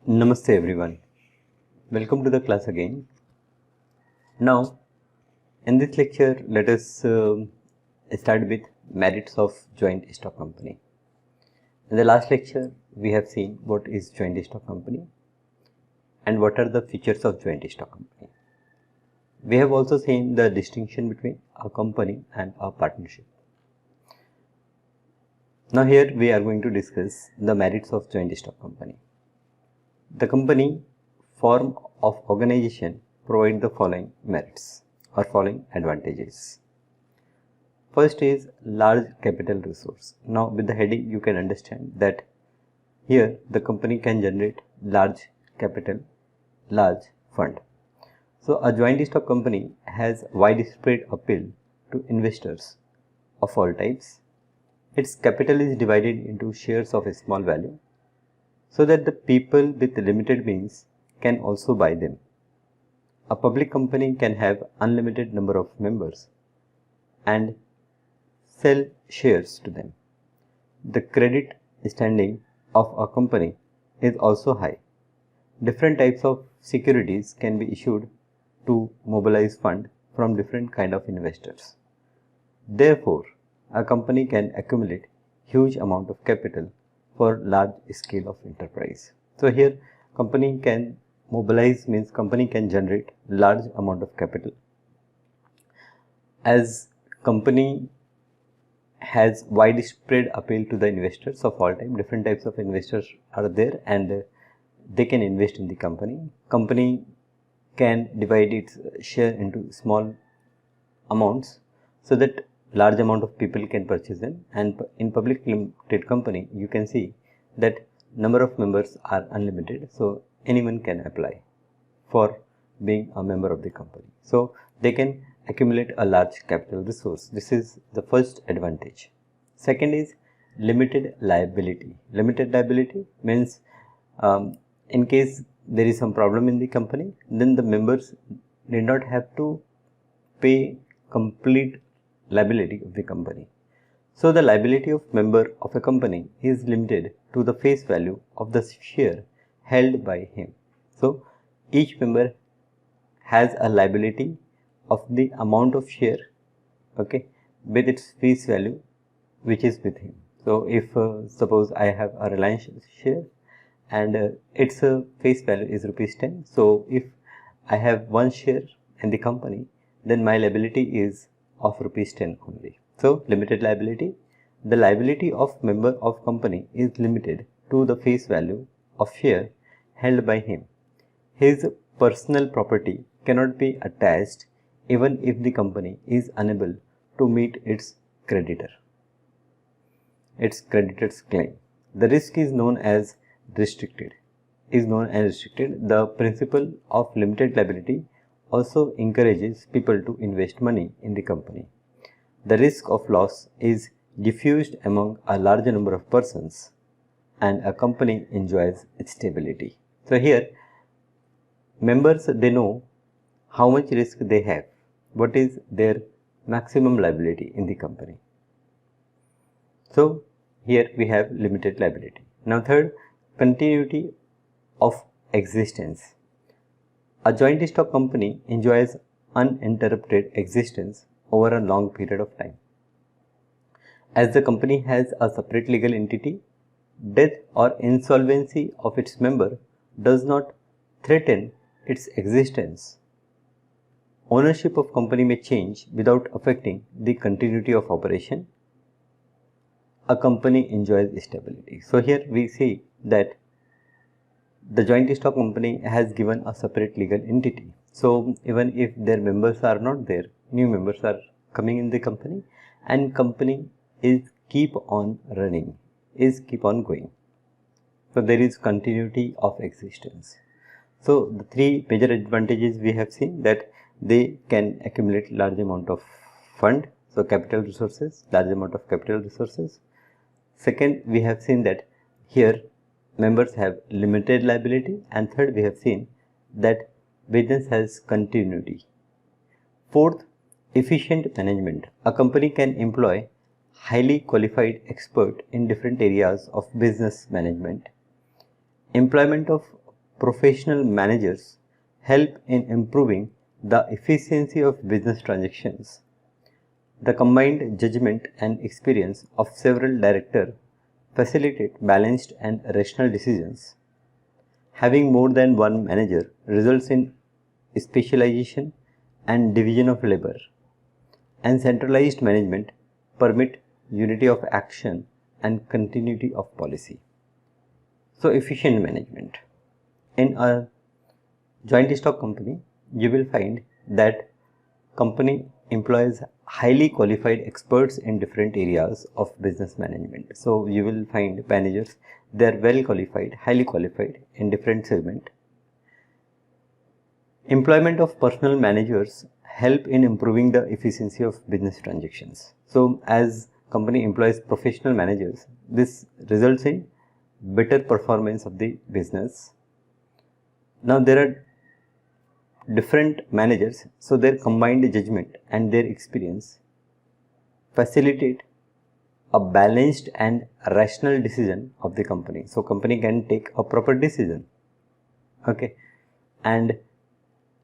Namaste everyone. Welcome to the class again. Now, in this lecture, let us start with merits of joint stock company. In the last lecture, we have seen what is joint stock company and what are the features of joint stock company. We have also seen the distinction between a company and a partnership. Now here we are going to discuss the merits of joint stock company. The company form of organization provide the following merits or following advantages. First is large capital resource. Now with the heading you can understand that here the company can generate large capital, large fund. So a joint stock company has widespread appeal to investors of all types. Its capital is divided into shares of a small value so that the people with limited means can also buy them. A public company can have unlimited number of members and sell shares to them. The credit standing of a company is also high. Different types of securities can be issued to mobilize fund from different kind of investors. Therefore, a company can accumulate huge amount of capital for large scale of enterprise. So here company can mobilize means company can generate large amount of capital. As company has widespread appeal to the investors of all time, different types of investors are there and they can invest in the company. Company can divide its share into small amounts so that large amount of people can purchase them, and in public limited company you can see that number of members are unlimited, so anyone can apply for being a member of the company. So they can accumulate a large capital resource. This is the first advantage. Second is limited liability. Limited liability means in case there is some problem in the company, then the members need not have to pay complete liability of the company. So the liability of member of a company is limited to the face value of the share held by him. So each member has a liability of the amount of share, okay, with its face value which is with him. So if suppose I have a Reliance share and its face value is ₹10. So if I have one share in the company, then my liability is of ₹10 only. So limited liability. The liability of member of company is limited to the face value of share held by him. His personal property cannot be attached even if the company is unable to meet its creditor's claim. The risk is known as restricted. The principle of limited liability also encourages people to invest money in the company. The risk of loss is diffused among a larger number of persons and a company enjoys stability. So here members, they know how much risk they have, what is their maximum liability in the company. So here we have limited liability. Now third, continuity of existence. A joint stock company enjoys uninterrupted existence over a long period of time. As the company has a separate legal entity, death or insolvency of its member does not threaten its existence. Ownership of company may change without affecting the continuity of operation. A company enjoys stability. So here we see that the joint stock company has given a separate legal entity. So even if their members are not there, new members are coming in the company and company is keep on running, is keep on going. So there is continuity of existence. So the three major advantages we have seen, that they can accumulate large amount of fund, so capital resources, large amount of capital resources. Second, we have seen that here members have limited liability, and third, we have seen that business has continuity. Fourth, efficient management. A company can employ highly qualified expert in different areas of business management. Employment of professional managers help in improving the efficiency of business transactions. The combined judgment and experience of several directors facilitate balanced and rational decisions. Having more than one manager results in specialization and division of labor, and centralized management permit unity of action and continuity of policy. So, efficient management. In a joint stock company, you will find that company employs highly qualified experts in different areas of business management. So, you will find managers, they are well qualified, highly qualified in different segment. Employment of personal managers help in improving the efficiency of business transactions. So, as company employs professional managers, this results in better performance of the business. Now, there are different managers, so their combined judgment and their experience facilitate a balanced and rational decision of the company. So, company can take a proper decision. Okay, and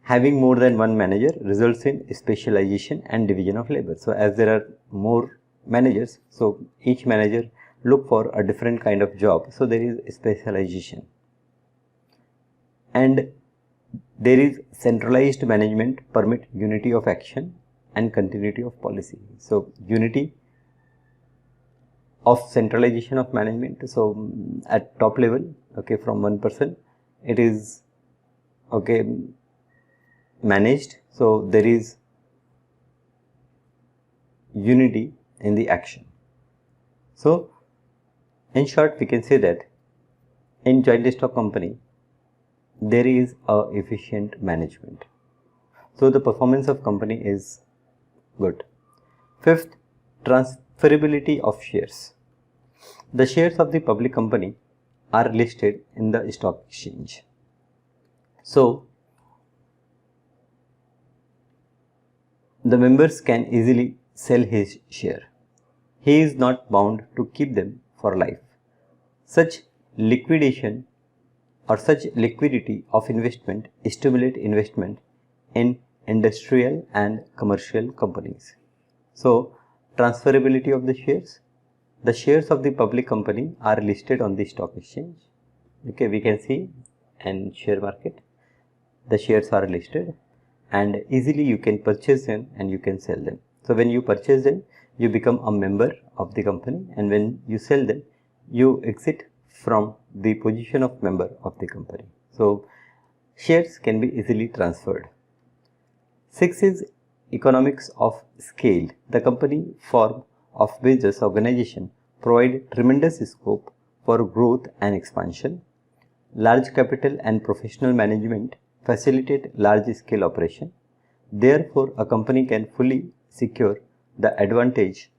having more than one manager results in specialization and division of labor. So, as there are more managers, so each manager look for a different kind of job. So, there is specialization, and there is centralized management permit unity of action and continuity of policy. So, unity of centralization of management. So, at top level, okay, from one person it is okay managed. So, there is unity in the action. So, in short, we can say that in joint stock company there is a efficient management. So, the performance of company is good. Fifth, transferability of shares. The shares of the public company are listed in the stock exchange. So, the members can easily sell his share. He is not bound to keep them for life. Such liquidation or such liquidity of investment stimulate investment in industrial and commercial companies. So, transferability of the shares. The shares of the public company are listed on the stock exchange. Okay, we can see in share market, the shares are listed and easily you can purchase them and you can sell them. So, when you purchase them, you become a member of the company, and when you sell them, you exit from the position of member of the company. So, shares can be easily transferred. 6 is economics of scale. The company form of business organization provide tremendous scope for growth and expansion. Large capital and professional management facilitate large scale operation. Therefore, a company can fully secure the advantage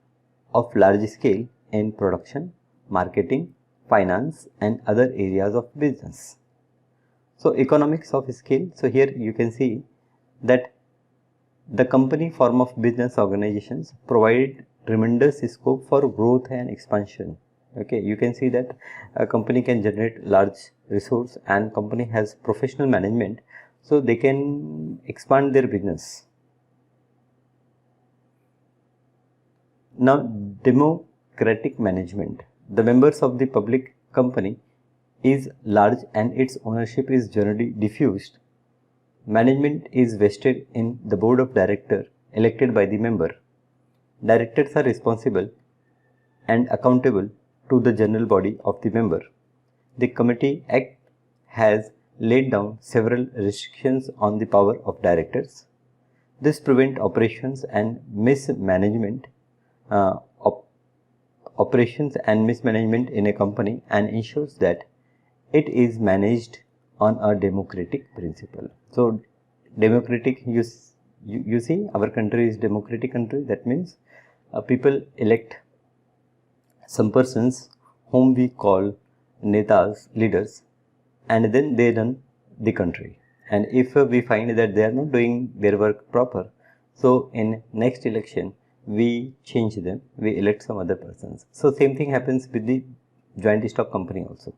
of large scale in production, marketing, finance and other areas of business. So, economics of scale. So, here you can see that the company form of business organizations provide tremendous scope for growth and expansion. Okay, you can see that a company can generate large resource and company has professional management, so they can expand their business. Now, democratic management. The members of the public company is large and its ownership is generally diffused. Management is vested in the board of directors elected by the member. Directors are responsible and accountable to the general body of the member. The Committee Act has laid down several restrictions on the power of directors. This prevents operations and mismanagement in a company and ensures that it is managed on a democratic principle. So, democratic, you see our country is democratic country. That means people elect some persons whom we call netas, leaders, and then they run the country. And if we find that they are not doing their work proper, so in next election we change them, we elect some other persons. So, same thing happens with the joint stock company also.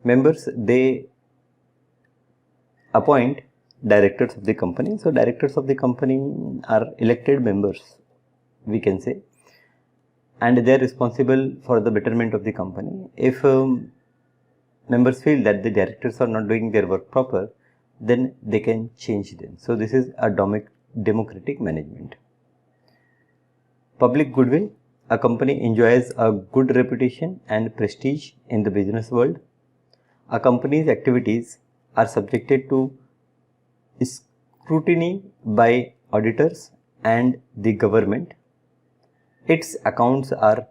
Members, they appoint directors of the company. So directors of the company are elected members, we can say, and they are responsible for the betterment of the company. If members feel that the directors are not doing their work proper, then they can change them. So this is a democratic management. Public goodwill. A company enjoys a good reputation and prestige in the business world. A company's activities are subjected to scrutiny by auditors and the government. Its accounts are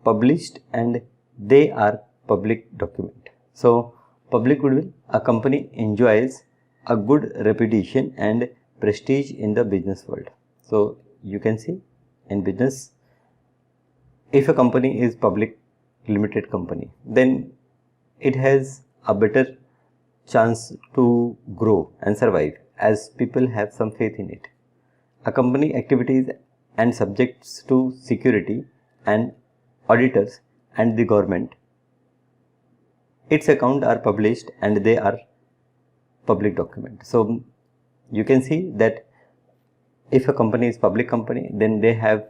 published and they are public document. So public goodwill, a company enjoys a good reputation and prestige in the business world. So you can see in business, if a company is public limited company, then it has a better chance to grow and survive as people have some faith in it. A company activities and subjects to security and auditors and the government. Its accounts are published and they are public document. So you can see that if a company is public company, then they have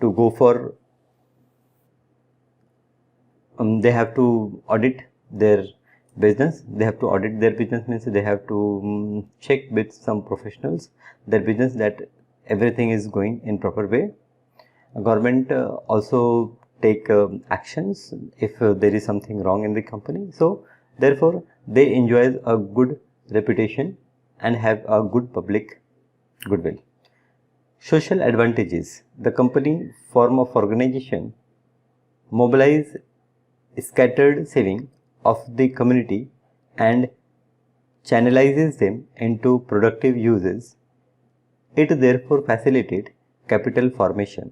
to go for they have to audit their business. They have to audit their business means they have to check with some professionals their business that everything is going in proper way. Government also take actions if there is something wrong in the company. So therefore they enjoy a good reputation and have a good public goodwill. Social advantages. The company form of organization mobilize scattered saving of the community and channelizes them into productive uses. It therefore facilitates capital formation.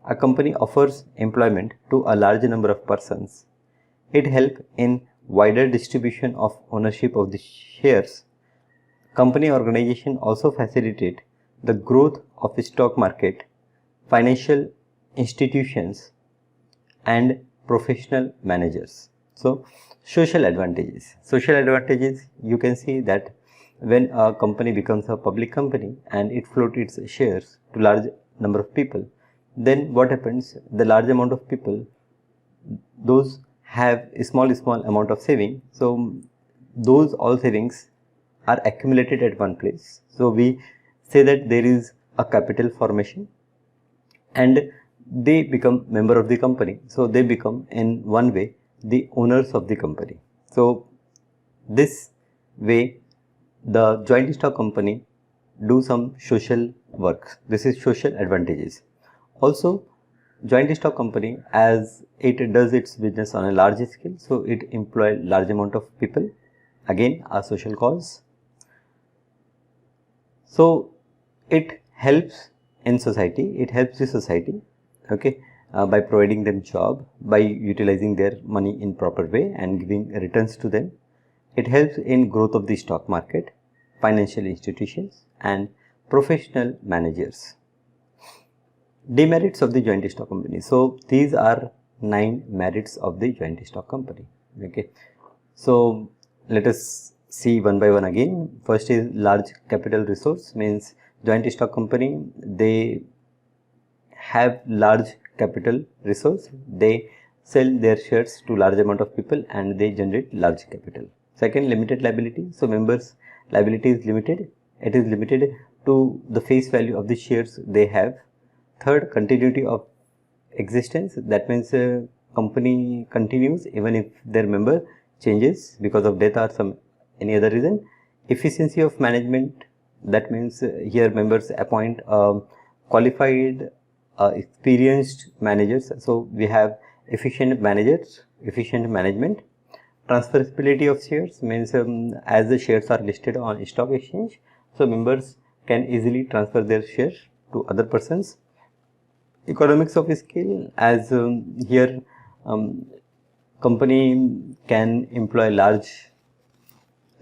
A company offers employment to a large number of persons. It helps in wider distribution of ownership of the shares. Company organization also facilitate the growth of the stock market, financial institutions and professional managers. So social advantages. Social advantages, you can see that when a company becomes a public company and it floats its shares to large number of people, then what happens? The large amount of people, those have a small amount of saving. So those all savings are accumulated at one place. So we say that there is a capital formation and they become member of the company. So they become in one way the owners of the company. So this way the joint stock company do some social work. This is social advantages. Also joint stock company, as it does its business on a large scale, so it employ large amount of people, again a social cause. So it helps in society, it helps the society, okay, by providing them job, by utilizing their money in proper way and giving returns to them. It helps in growth of the stock market, financial institutions and professional managers. Demerits of the joint stock company. So these are 9 merits of the joint stock company. Okay, so let us see one by one again. First is large capital resource, means joint stock company, they have large capital resource, they sell their shares to large amount of people and they generate large capital. Second, limited liability. So members liability is limited, it is limited to the face value of the shares they have. Third, continuity of existence, that means company continues even if their member changes because of death or some any other reason. Efficiency of management, that means here members appoint qualified experienced managers. So we have efficient managers, efficient management. Transferability of shares means as the shares are listed on stock exchange, so members can easily transfer their shares to other persons. Economics of scale, as here company can employ large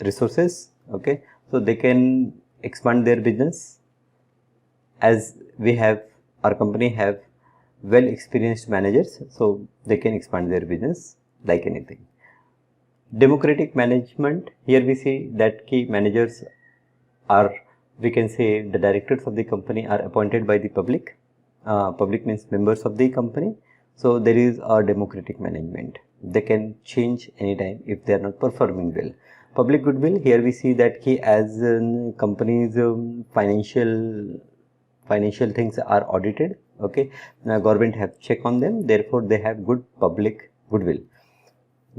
resources, okay, so they can expand their business, as we have our company have well experienced managers, so they can expand their business like anything. Democratic management, here we see that key managers are, we can say, the directors of the company are appointed by the public. Public means members of the company. So there is a democratic management. They can change anytime if they are not performing well. Public goodwill, here we see that as companies financial things are audited, okay, now government have check on them, therefore they have good public goodwill.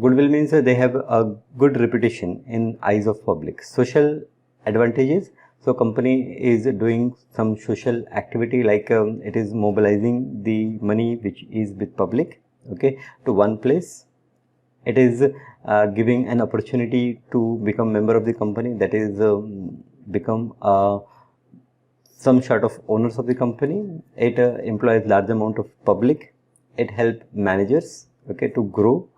Goodwill means they have a good reputation in eyes of public. Social advantages, so company is doing some social activity, like it is mobilizing the money which is with public, okay, to one place. It is giving an opportunity to become member of the company, that is become some sort of owners of the company. It employs large amount of public. It helps managers, okay, to grow.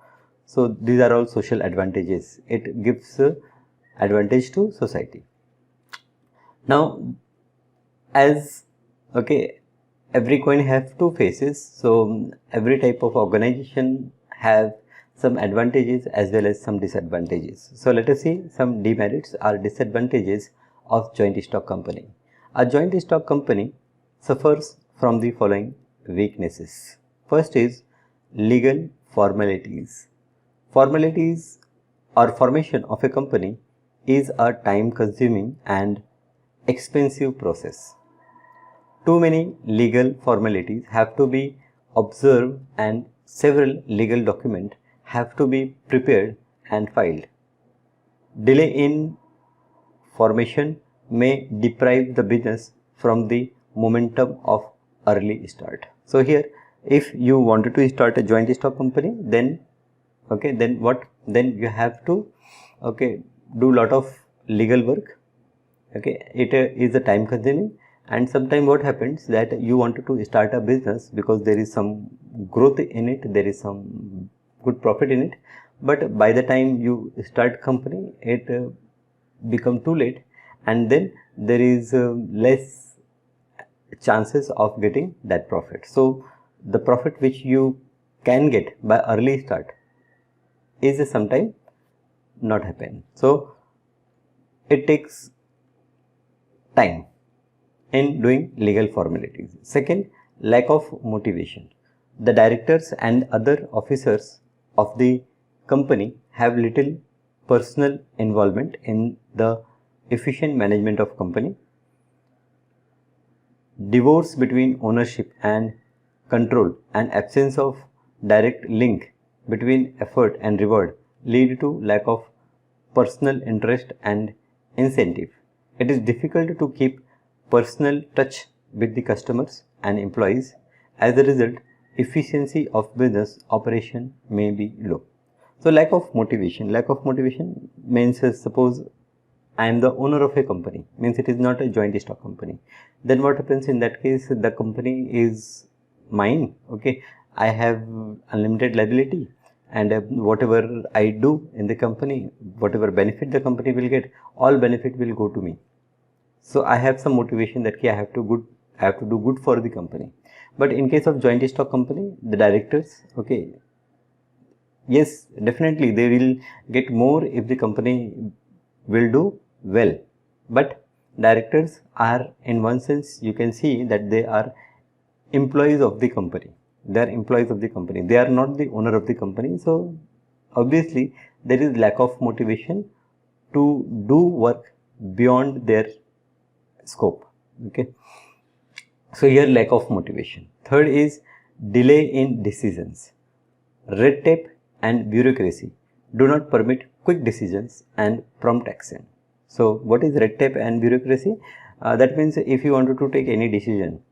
So these are all social advantages. It gives advantage to society. Now, as okay, every coin have two faces. So every type of organization have some advantages as well as some disadvantages. So let us see some demerits or disadvantages of joint stock company. A joint stock company suffers from the following weaknesses. First is legal formalities. Formalities or formation of a company is a time consuming and expensive process. Too many legal formalities have to be observed and several legal documents have to be prepared and filed. Delay in formation may deprive the business from the momentum of early start. So here, if you wanted to start a joint stock company, then okay, then what? Then you have to do lot of legal work. Okay, it is a time consuming, and sometimes what happens that you wanted to start a business because there is some growth in it, there is some good profit in it, but by the time you start company, it become too late, and then there is less chances of getting that profit. So the profit which you can get by early start is sometimes not happen. So it takes time in doing legal formalities. Second, lack of motivation. The directors and other officers of the company have little personal involvement in the efficient management of company. Divorce between ownership and control and absence of direct link between effort and reward lead to lack of personal interest and incentive. It is difficult to keep personal touch with the customers and employees. As a result, efficiency of business operation may be low. So lack of motivation. Lack of motivation means suppose I am the owner of a company, means it is not a joint stock company. Then what happens in that case? The company is mine. Okay, I have unlimited liability, and whatever I do in the company, whatever benefit the company will get, all benefit will go to me. So I have some motivation that I have to do good for the company. But in case of joint stock company, the directors, okay, yes, definitely they will get more if the company will do well, but directors are, in one sense, you can see that they are employees of the company. They are employees of the company. They are not the owner of the company. So obviously there is lack of motivation to do work beyond their scope. Okay. So here lack of motivation. Third is delay in decisions. Red tape and bureaucracy do not permit quick decisions and prompt action. So what is red tape and bureaucracy? That means if you wanted to take any decision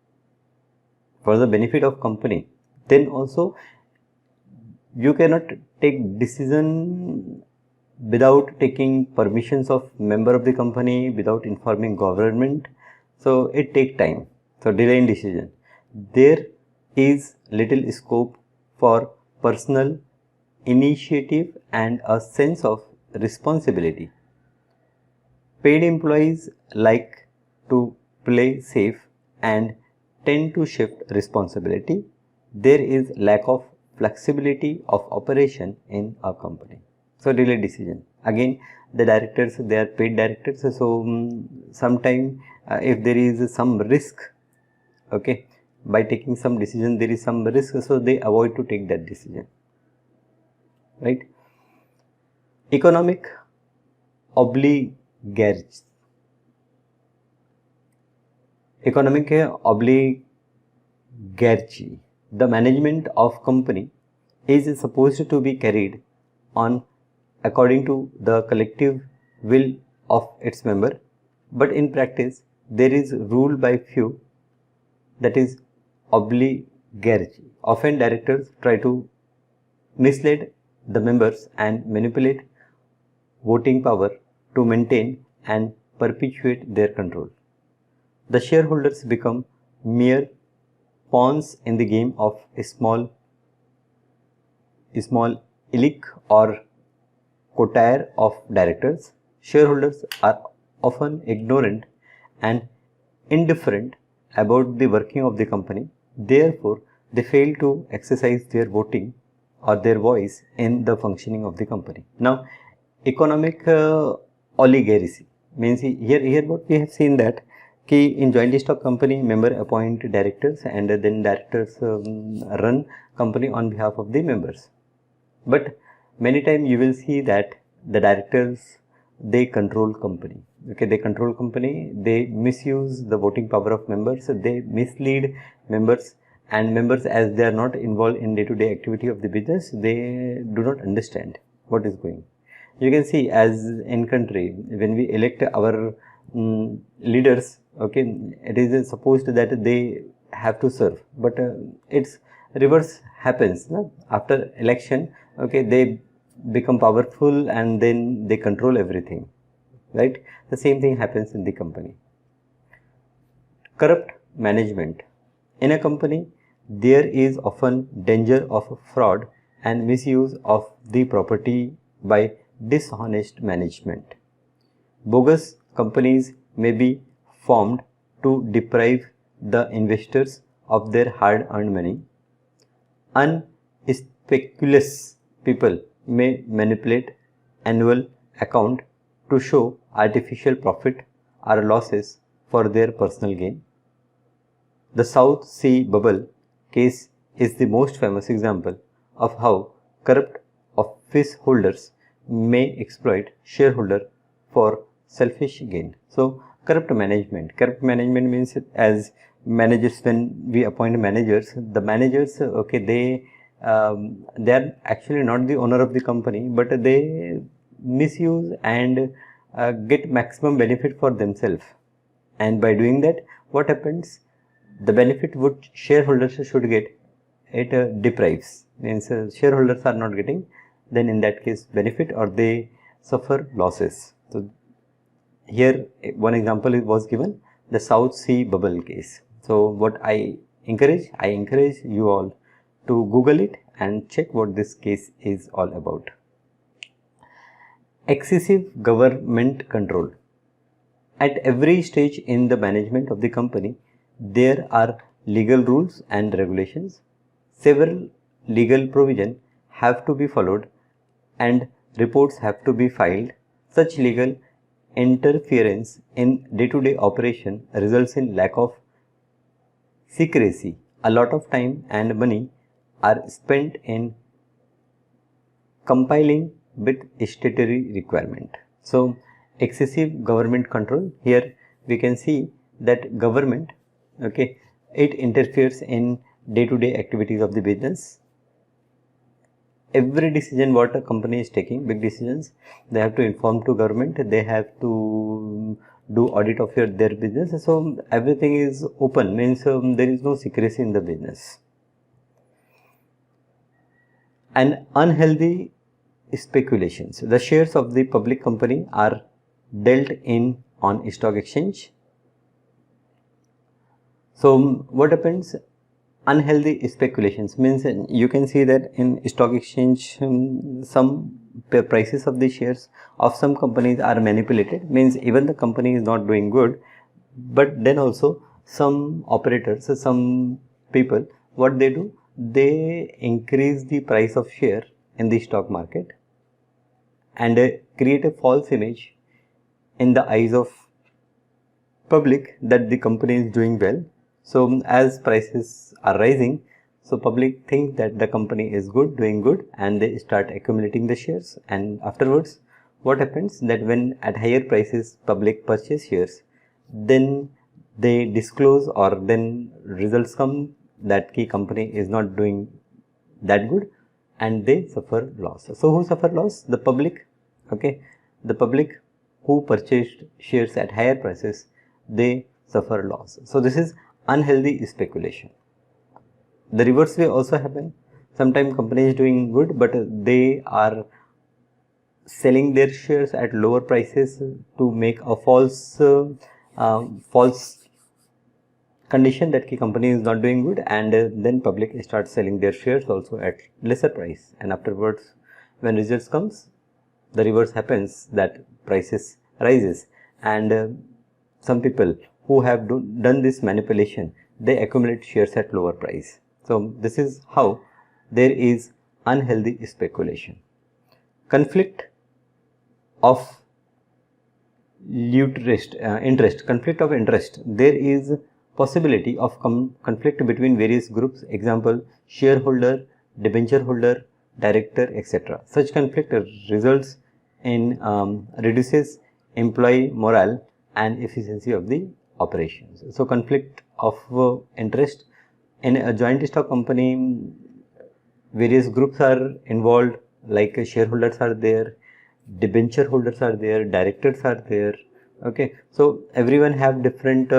for the benefit of company, then also you cannot take decision without taking permissions of member of the company, without informing government. So it takes time. So delay in decision. There is little scope for personal initiative and a sense of responsibility. Paid employees like to play safe and tend to shift responsibility. There is lack of flexibility of operation in a company. So delay decision. Again, the directors, they are paid directors, so sometime if there is some risk, okay, by taking some decision there is some risk, so they avoid to take that decision, right? Economic oligarchy. Economic oligarchy. The management of company is supposed to be carried on according to the collective will of its member, but in practice there is rule by few, that is oligarchy. Often directors try to mislead the members and manipulate voting power to maintain and perpetuate their control. The shareholders become mere pawns in the game of a small elite or coterie of directors. Shareholders are often ignorant and indifferent about the working of the company. Therefore, they fail to exercise their voting or their voice in the functioning of the company. Now, economic oligarchy means here what we have seen that in joint stock company, member appoint directors and then directors run company on behalf of the members. But many times you will see that the directors, they control company. Okay, they control company, they misuse the voting power of members, they mislead members, and members, as they are not involved in day-to-day activity of the business, they do not understand what is going. You can see, as in country, when we elect our leaders, okay, it is supposed that they have to serve, but it's reverse happens, no? After election, okay, they become powerful and then they control everything, right? The same thing happens in the company. Corrupt management. In a company, there is often danger of fraud and misuse of the property by dishonest management. Bogus companies may be formed to deprive the investors of their hard-earned money. Unscrupulous people may manipulate annual account to show artificial profit or losses for their personal gain. The South Sea Bubble case is the most famous example of how corrupt office holders may exploit shareholder for selfish gain. So, corrupt management. Corrupt management means, as managers, when we appoint managers, the managers, okay, they are actually not the owner of the company, but they misuse and get maximum benefit for themselves. And by doing that, what happens? The benefit which shareholders should get, it deprives. Means shareholders are not getting, then in that case benefit, or they suffer losses. So here one example was given, the South Sea Bubble case. So what I encourage you all to Google it and check what this case is all about. Excessive government control. At every stage in the management of the company, there are legal rules and regulations. Several legal provisions have to be followed and reports have to be filed. Such legal interference in day-to-day operation results in lack of secrecy. A lot of time and money are spent in compiling with statutory requirement. So, excessive government control, here we can see that government, okay, it interferes in day-to-day activities of the business. Every decision what a company is taking, big decisions, they have to inform to government, they have to do audit of their business. So everything is open, means there is no secrecy in the business. And unhealthy speculations. The shares of the public company are dealt in on stock exchange. So what happens? Unhealthy speculations means you can see that in stock exchange some prices of the shares of some companies are manipulated, means even the company is not doing good, but then also some operators, some people, what they do, they increase the price of share in the stock market, and create a false image in the eyes of public that the company is doing well. So as prices are rising, so public think that the company is good, doing good, and they start accumulating the shares. And afterwards, what happens that when at higher prices public purchase shares, then they disclose, or then results come that key company is not doing that good, and they suffer loss. So who suffer loss? The public. Okay, the public who purchased shares at higher prices, they suffer loss. So this is unhealthy speculation. The reverse way also happen. Sometimes company is doing good, but they are selling their shares at lower prices to make a false condition that the company is not doing good, and then public starts selling their shares also at lesser price, and afterwards when results comes, the reverse happens, that prices rises, and some people who have done this manipulation, they accumulate shares at lower price. So this is how there is unhealthy speculation. Conflict of conflict of interest. There is possibility of conflict between various groups. Example, shareholder, debenture holder, director, etc. Such conflict results in reduces employee morale and efficiency of the operations. So conflict of interest in a joint stock company, various groups are involved, like shareholders are there, debenture holders are there, directors are there. Okay, so everyone have different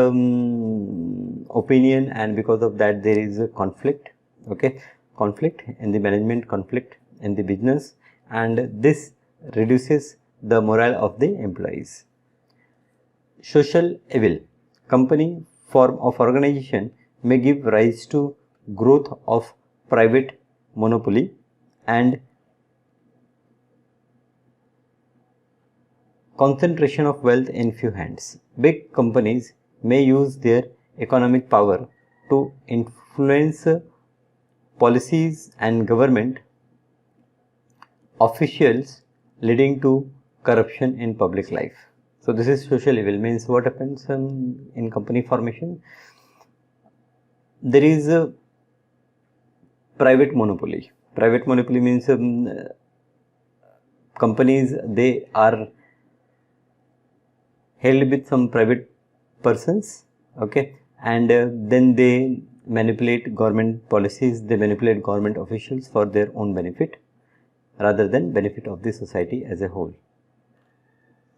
opinion, and because of that there is a conflict. Okay, conflict in the management, conflict in the business, and this reduces the morale of the employees. Social evil. Company form of organization may give rise to growth of private monopoly and concentration of wealth in few hands. Big companies may use their economic power to influence policies and government officials, leading to corruption in public life. So this is social evil. Means what happens in company formation? There is a private monopoly. Private monopoly means companies, they are held with some private persons. Okay, and then they manipulate government policies, they manipulate government officials for their own benefit rather than benefit of the society as a whole.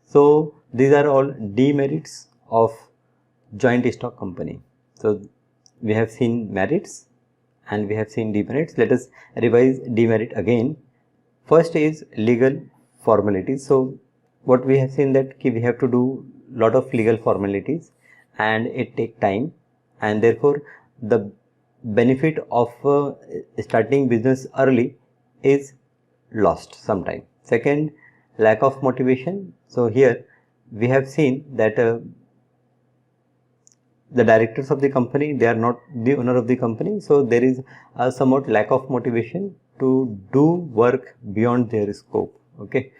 So these are all demerits of joint stock company. So we have seen merits and we have seen demerits. Let us revise demerit again. First is legal formalities. So what we have seen that we have to do lot of legal formalities and it take time, and therefore the benefit of starting business early is lost sometime. Second, lack of motivation. So here we have seen that the directors of the company, they are not the owner of the company, so there is a somewhat lack of motivation to do work beyond their scope. Okay.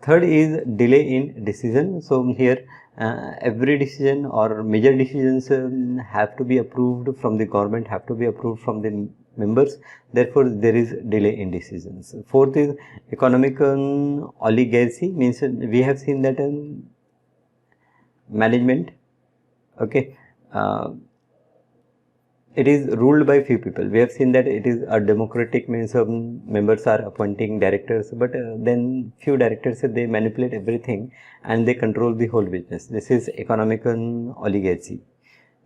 Third is delay in decision. So here every decision or major decisions have to be approved from the government, have to be approved from the members, therefore there is delay in decisions. Fourth is economic oligarchy. Means we have seen that management, okay, it is ruled by few people. We have seen that it is a democratic, means members are appointing directors, but then few directors, they manipulate everything and they control the whole business. This is economic oligarchy.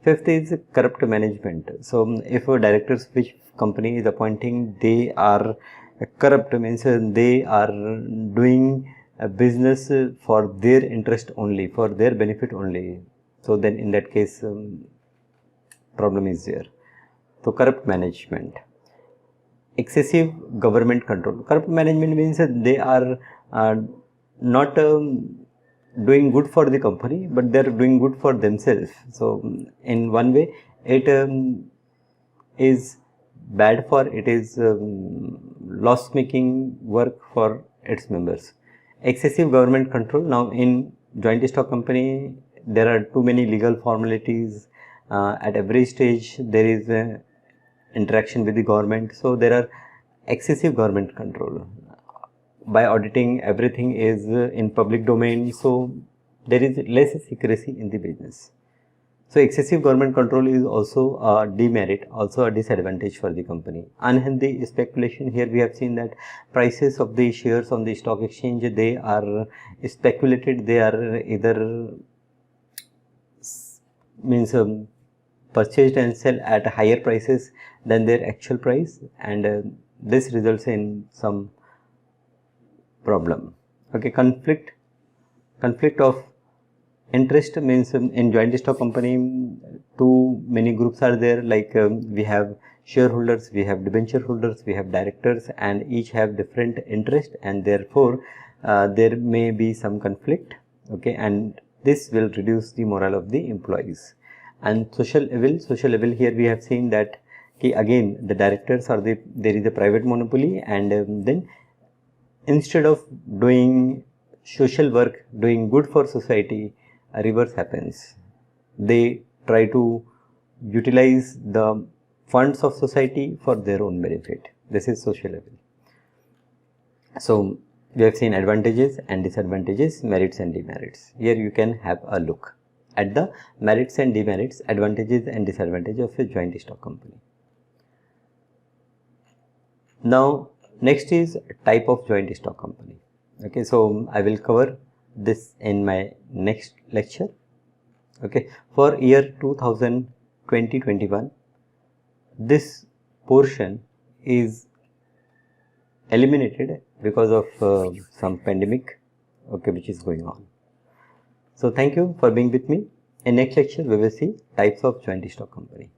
Fifth is corrupt management. So if directors which company is appointing, they are corrupt, means they are doing a business for their interest only, for their benefit only. So then in that case problem is there. So corrupt management. Excessive government control. Corrupt management means they are not doing good for the company, but they are doing good for themselves. So in one way it is bad for, it is loss making work for its members. Excessive government control. Now in joint stock company there are too many legal formalities. At every stage there is a interaction with the government, so there are excessive government control. By auditing, everything is in public domain, so there is less secrecy in the business. So excessive government control is also a demerit, also a disadvantage for the company. Unhealthy speculation. Here we have seen that prices of the shares on the stock exchange, they are speculated, they are either means purchased and sell at higher prices than their actual price, and this results in some problem. Okay, conflict of interest means in joint stock company too many groups are there, like we have shareholders, we have debenture holders, we have directors, and each have different interest, and therefore there may be some conflict. Okay, and this will reduce the morale of the employees. And social evil, here we have seen that again the directors are there is a private monopoly, and then instead of doing social work, doing good for society, a reverse happens. They try to utilize the funds of society for their own benefit. This is social evil. So we have seen advantages and disadvantages, merits and demerits. Here you can have a look at the merits and demerits, advantages and disadvantages of a joint stock company. Now next is type of joint stock company. Okay, so I will cover this in my next lecture. Okay, for year 2020-21, this portion is eliminated because of some pandemic, okay, which is going on. So thank you for being with me. In next lecture we will see types of joint stock company.